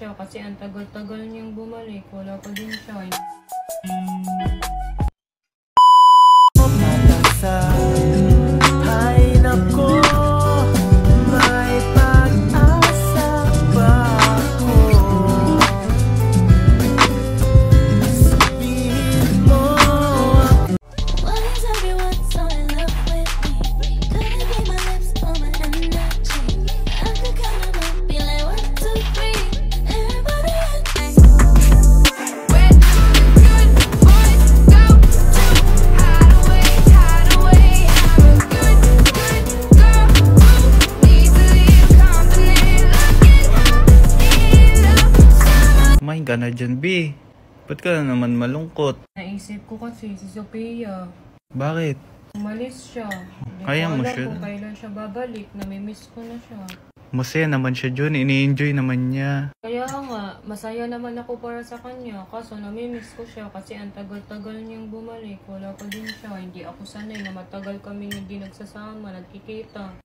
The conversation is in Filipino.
siya kasi ang tagal-tagal niyang bumalik. Wala pa din siya. Ay nako, may pag-asa ba ako? Sabihin mo. Why is everyone so in love with me? Could it be my lips or my energy? I could count them up, be like 1, 2, 3. Everybody and where do the good boys go to? Hide away, hide away. I'm a good, good girl who needs to leave company. Looking hot in the summer. May gana dyan, B. Ba't ka na naman malungkot? Naisip ko kasi si Sophia. Bakit? Umalis siya. Hindi Kaya ko mo alam siya. kung kailan siya babalik. Namimiss ko na siya. Masaya naman siya dyan. Ini-enjoy naman niya. Kaya nga, masaya naman ako para sa kanya. Kaso namimiss ko siya kasi ang tagal-tagal niyang bumalik. Wala pa din siya. Hindi ako sanay na matagal kaming hindi nagsasama, nagkikita.